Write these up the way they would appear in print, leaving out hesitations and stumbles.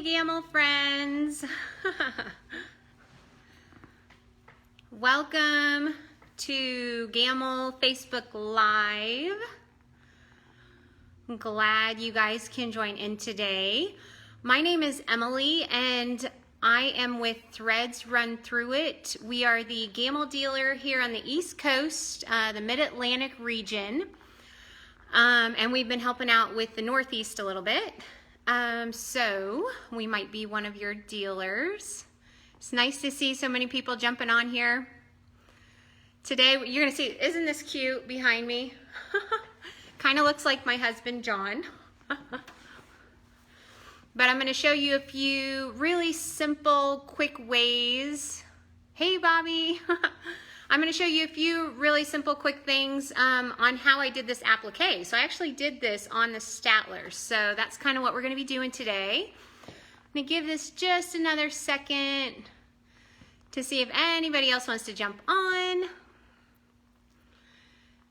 Hey Gamble friends. Welcome to Gamble Facebook Live. I'm glad you guys can join in today. My name is Emily and I am with Threads Run Through It. We are the Gamble dealer here on the East Coast, the Mid-Atlantic region. And we've been helping out with the Northeast a little bit. So we might be one of your dealers. It's nice to see so many people jumping on here. Today you're gonna see, isn't this cute behind me? Kind of looks like my husband, John. But I'm gonna show you a few really simple, quick ways. Hey, Bobby. I'm going to show you a few really simple, quick things on how I did this applique. So I actually did this on the Statler. So that's kind of what we're going to be doing today. I'm going to give this just another second to see if anybody else wants to jump on.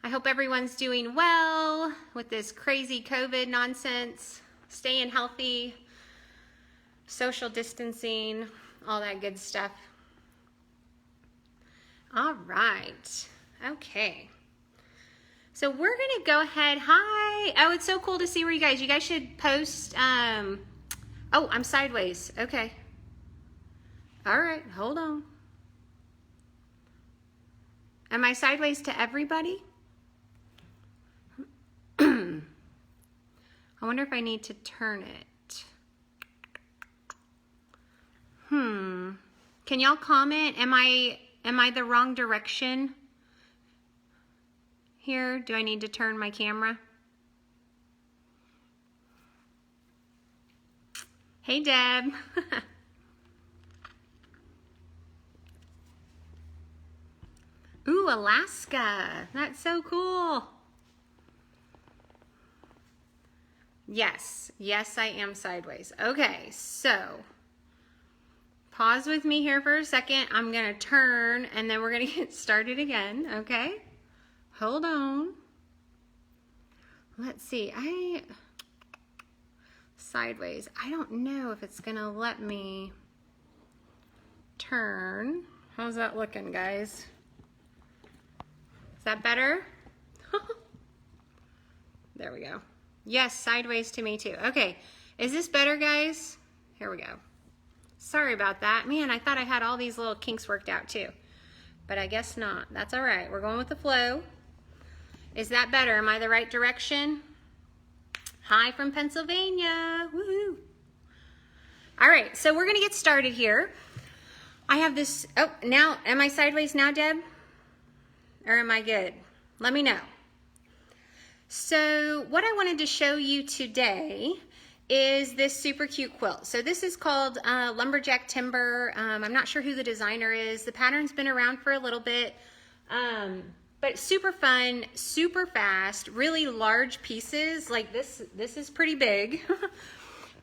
I hope everyone's doing well with this crazy COVID nonsense, staying healthy, social distancing, all that good stuff. All right, okay. So we're gonna go ahead, hi. Oh, it's so cool to see where you guys should post, oh, I'm sideways, okay. All right, hold on. Am I sideways to everybody? I wonder if I need to turn it. Can y'all comment, am I the wrong direction here? Do I need to turn my camera? Hey, Deb. Ooh, Alaska. That's so cool. Yes, I am sideways. Okay, so pause with me here for a second. I'm gonna turn and then we're gonna get started again, okay? Hold on. Let's see, sideways. I don't know if it's gonna let me turn. How's that looking, guys? Is that better? There we go. Yes, sideways to me too. Okay, is this better, guys? Here we go. Sorry about that. Man, I thought I had all these little kinks worked out too, but I guess not. That's all right. We're going with the flow. Is that better? Am I the right direction? Hi from Pennsylvania. Woohoo. All right, so we're gonna get started here. I have this, oh, now, am I sideways now, Deb? Or am I good? Let me know. So what I wanted to show you today is this super cute quilt. So this is called Lumberjack Timber. I'm not sure who the designer is. The pattern's been around for a little bit, but super fun, super fast, really large pieces. Like this is pretty big.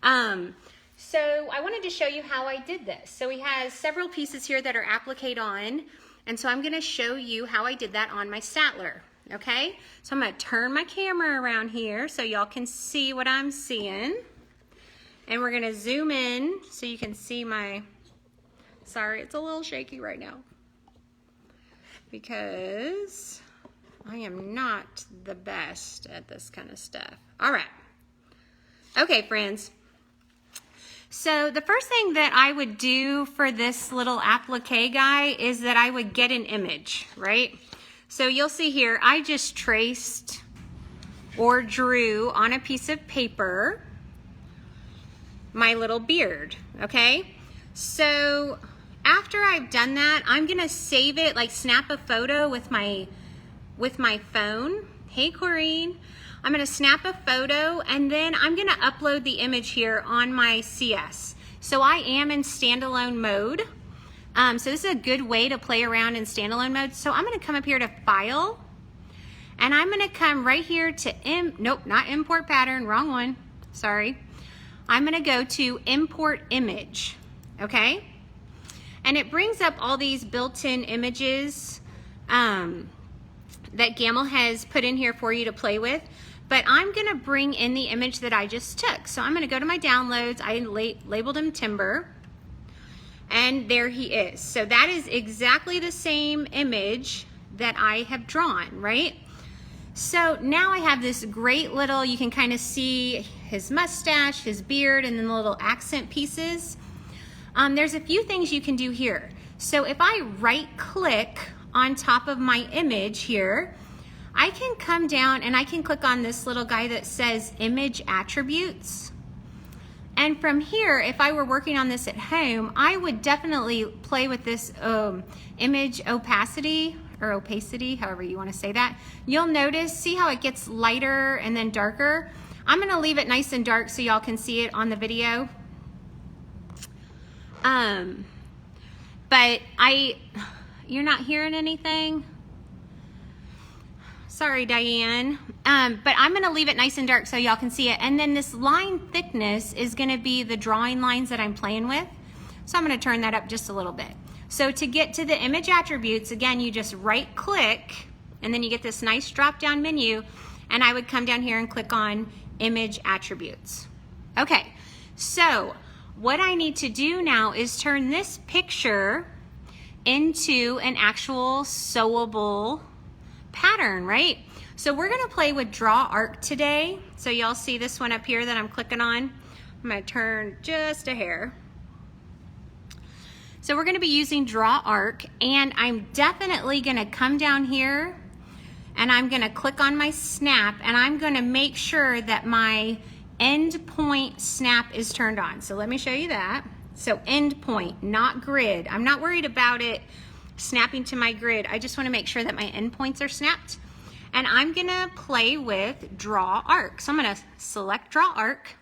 So I wanted to show you how I did this. So we have several pieces here that are appliqued on, and so I'm gonna show you how I did that on my Statler. Okay, so I'm gonna turn my camera around here so y'all can see what I'm seeing. And we're gonna zoom in so you can see my, sorry, it's a little shaky right now because I am not the best at this kind of stuff. All right, okay, friends. So the first thing that I would do for this little applique guy is that I would get an image, right? So you'll see here, I just traced or drew on a piece of paper my little beard, okay? So after I've done that, I'm gonna save it, like snap a photo with my phone. Hey, Corrine. I'm gonna snap a photo and then I'm gonna upload the image here on my CS. So I am in standalone mode. So this is a good way to play around in standalone mode. So I'm gonna come up here to File, and I'm gonna come right here to, nope, not Import Pattern, wrong one, sorry. I'm gonna go to Import Image, okay? And it brings up all these built-in images that Gamble has put in here for you to play with. but I'm gonna bring in the image that I just took. So I'm gonna go to my downloads. I labeled him Timber, and there he is. So that is exactly the same image that I have drawn, right? So now I have this great little, you can kind of see his mustache, his beard, and then the little accent pieces. There's a few things you can do here. So if I right click on top of my image here, I can come down and I can click on this little guy that says image attributes. And from here, if I were working on this at home, I would definitely play with this image opacity, or opacity, however you want to say that. You'll notice, see how it gets lighter and then darker? I'm gonna leave it nice and dark so y'all can see it on the video. But you're not hearing anything? Sorry, Diane. But I'm gonna leave it nice and dark so y'all can see it. And then this line thickness is gonna be the drawing lines that I'm playing with. So I'm gonna turn that up just a little bit. So to get to the image attributes, again, you just right click, and then you get this nice drop down menu, and I would come down here and click on image attributes. Okay, so what I need to do now is turn this picture into an actual sewable pattern, right? So we're gonna play with Draw Arc today. So y'all see this one up here that I'm clicking on. I'm gonna turn just a hair. So we're gonna be using Draw Arc, and I'm definitely gonna come down here and I'm gonna click on my snap, and I'm gonna make sure that my end point snap is turned on. So let me show you that. So end point, not grid. I'm not worried about it snapping to my grid. I just wanna make sure that my end points are snapped. And I'm gonna play with Draw Arc. So I'm gonna select Draw Arc.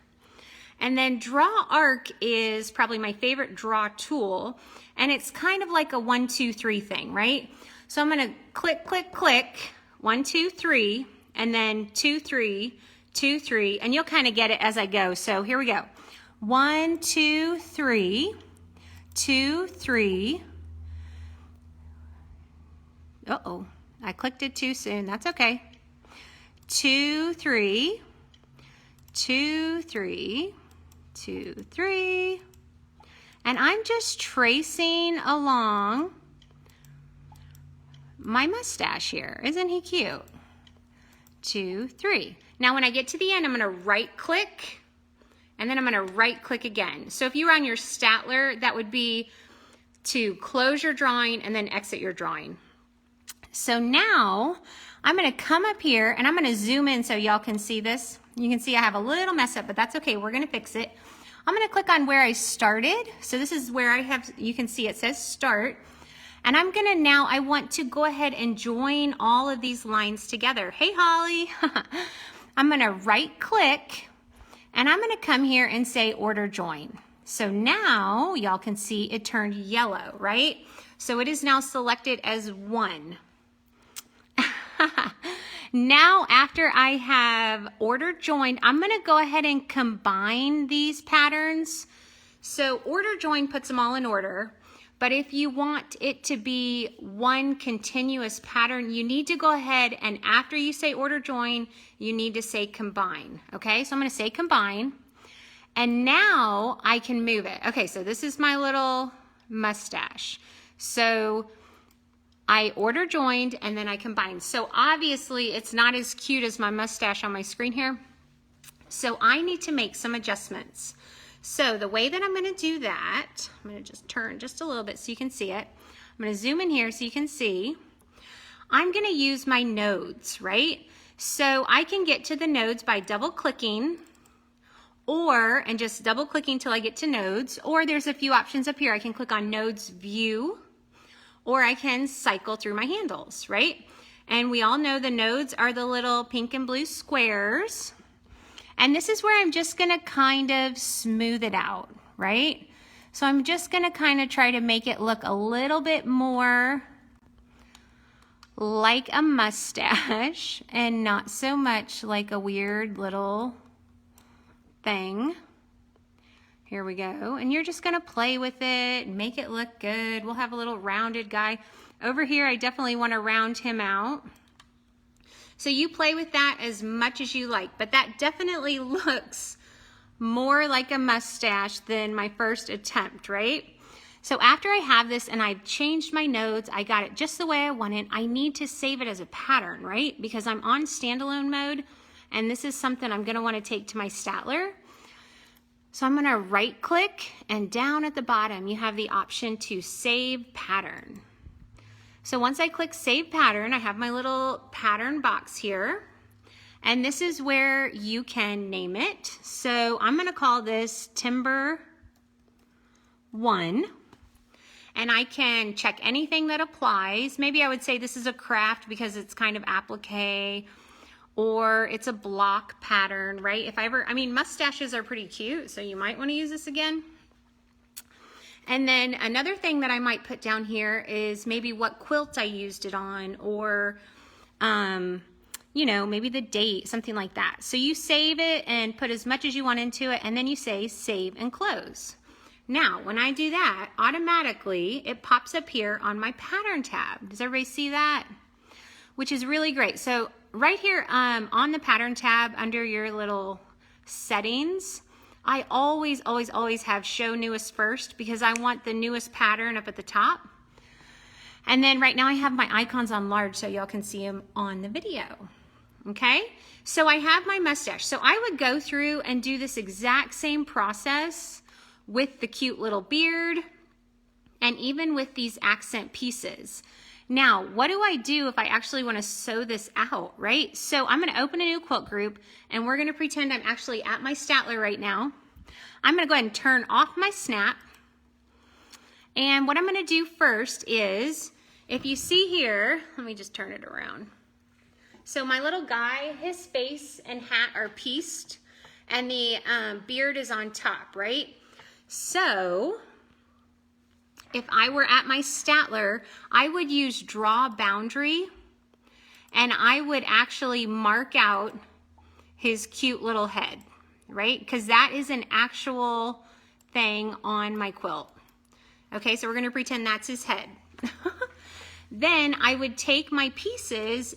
And then Draw Arc is probably my favorite draw tool, and it's kind of like a 1, 2, 3 thing, right? So I'm gonna click, click, click, 1, 2, 3, and then 2, 3, 2, 3, and you'll kind of get it as I go. So here we go. 1, 2, 3, 2, 3. Uh-oh, I clicked it too soon. That's okay. 2, 3, 2, 3. 2, 3, and I'm just tracing along my mustache here. Isn't he cute? 2, 3. Now when I get to the end, I'm gonna right click, and then I'm gonna right click again. So if you were on your Statler, that would be to close your drawing and then exit your drawing. So now I'm gonna come up here and I'm gonna zoom in so y'all can see this. You can see I have a little mess up, but that's okay, we're gonna fix it. I'm gonna click on where I started. So this is where I have, you can see it says start. And I'm gonna now, I want to go ahead and join all of these lines together. Hey, Holly. I'm gonna right click, and I'm gonna come here and say order join. So now y'all can see it turned yellow, right? So it is now selected as 1. Now, after I have order joined, I'm gonna go ahead and combine these patterns. So order join puts them all in order, but if you want it to be one continuous pattern, you need to go ahead and after you say order join, you need to say combine, okay? So I'm gonna say combine, and now I can move it. Okay, so this is my little mustache. So I order joined and then I combined. So obviously it's not as cute as my mustache on my screen here. So I need to make some adjustments. So the way that I'm gonna do that, I'm gonna just turn just a little bit so you can see it. I'm gonna zoom in here so you can see. I'm gonna use my nodes, right? So I can get to the nodes by double clicking and just double clicking till I get to nodes, or there's a few options up here. I can click on nodes view, or I can cycle through my handles, right? And we all know the nodes are the little pink and blue squares. And this is where I'm just gonna kind of smooth it out, right? So I'm just gonna kind of try to make it look a little bit more like a mustache and not so much like a weird little thing. Here we go, and you're just gonna play with it and make it look good. We'll have a little rounded guy. Over here, I definitely wanna round him out. So you play with that as much as you like, but that definitely looks more like a mustache than my first attempt, right? So after I have this and I've changed my nodes, I got it just the way I want it, I need to save it as a pattern, right? Because I'm on standalone mode, and this is something I'm gonna wanna take to my Statler. So I'm gonna right click, and down at the bottom, you have the option to save pattern. So once I click save pattern, I have my little pattern box here. And this is where you can name it. So I'm gonna call this Timber 1. And I can check anything that applies. Maybe I would say this is a craft because it's kind of applique, or it's a block pattern, right? If I ever, I mean, mustaches are pretty cute, so you might wanna use this again. And then another thing that I might put down here is maybe what quilt I used it on, or, you know, maybe the date, something like that. So you save it and put as much as you want into it, and then you say save and close. Now, when I do that, automatically it pops up here on my pattern tab. Does everybody see that? Which is really great. So right here on the pattern tab under your little settings, I always have show newest first because I want the newest pattern up at the top. And then right now I have my icons on large so y'all can see them on the video. Okay, so I have my mustache. So I would go through and do this exact same process with the cute little beard and even with these accent pieces. Now, what do I do if I actually want to sew this out, right? So I'm going to open a new quilt group, and we're going to pretend I'm actually at my Statler right now. I'm going to go ahead and turn off my snap. And what I'm going to do first is, if you see here, let me just turn it around. So my little guy, his face and hat are pieced, and the beard is on top, right? So if I were at my Statler, I would use draw boundary, and I would actually mark out his cute little head, right? Because that is an actual thing on my quilt. Okay, so we're gonna pretend that's his head. Then I would take my pieces,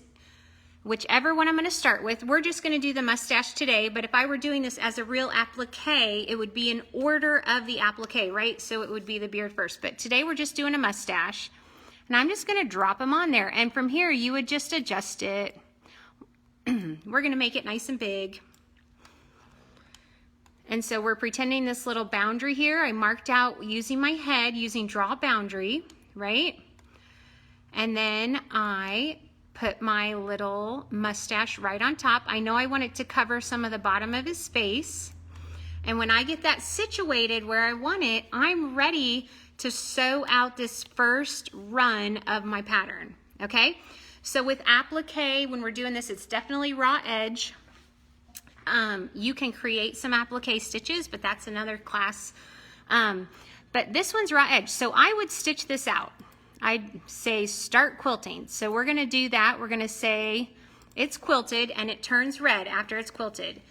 whichever one I'm gonna start with. We're just gonna do the mustache today, but if I were doing this as a real applique, it would be in order of the applique, right? So it would be the beard first, but today we're just doing a mustache, and I'm just gonna drop them on there. And from here, you would just adjust it. We're gonna make it nice and big. And so we're pretending this little boundary here, I marked out using my head, using draw boundary, right? And then I put my little mustache right on top. I know I want it to cover some of the bottom of his face. And when I get that situated where I want it, I'm ready to sew out this first run of my pattern, okay? So with applique, when we're doing this, it's definitely raw edge. You can create some applique stitches, but that's another class. But this one's raw edge, so I would stitch this out. I'd say start quilting. So we're gonna do that. We're gonna say it's quilted, and it turns red after it's quilted.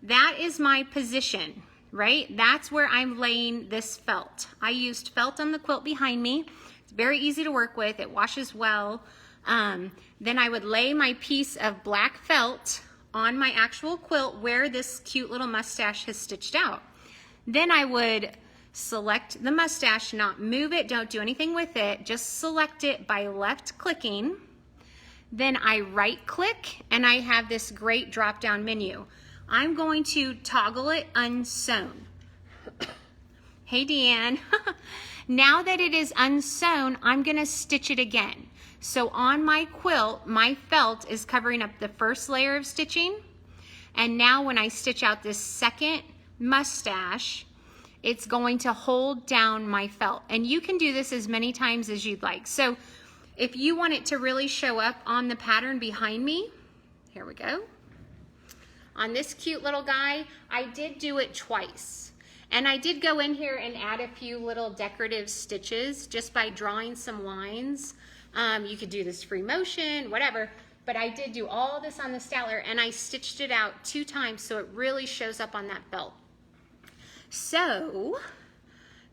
That is my position, right? That's where I'm laying this felt. I used felt on the quilt behind me. It's very easy to work with. It washes well. Then I would lay my piece of black felt on my actual quilt where this cute little mustache has stitched out. Then I would select the mustache, not move it, don't do anything with it, just select it by left clicking. Then I right click, and I have this great drop down menu. I'm going to toggle it unsewn. Hey Deanne. Now that it is unsewn, I'm gonna stitch it again. So on my quilt, my felt is covering up the first layer of stitching, and now when I stitch out this second mustache, it's going to hold down my felt. And you can do this as many times as you'd like. So if you want it to really show up on the pattern behind me, here we go. On this cute little guy, I did do it twice. And I did go in here and add a few little decorative stitches just by drawing some lines. You could do this free motion, whatever, but I did do all this on the Statler, and I stitched it out 2 times so it really shows up on that belt. So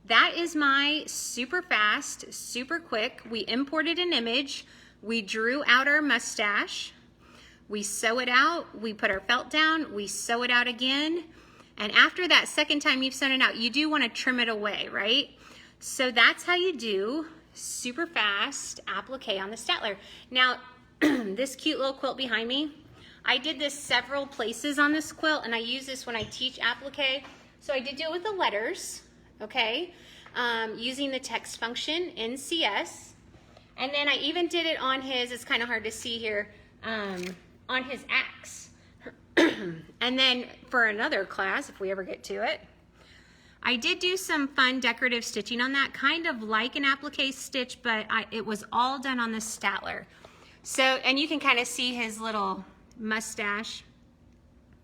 that is my super fast, super quick. We imported an image, we drew out our mustache, we sew it out, we put our felt down, we sew it out again. And after that second time you've sewn it out, you do want to trim it away, right? So that's how you do super fast applique on the Statler. Now, this cute little quilt behind me, I did this several places on this quilt, and I use this when I teach applique. So I did do it with the letters, okay, using the text function in CS. And then I even did it on his, it's kind of hard to see here, on his axe. And then for another class, if we ever get to it, I did do some fun decorative stitching on that, kind of like an applique stitch, but it was all done on the Statler. So, and you can kind of see his little mustache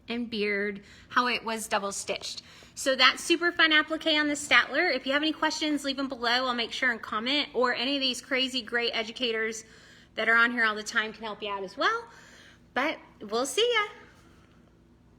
and beard, how it was double stitched. So that's super fun applique on the Statler. If you have any questions, leave them below. I'll make sure and comment, or any of these crazy great educators that are on here all the time can help you out as well. But we'll see ya.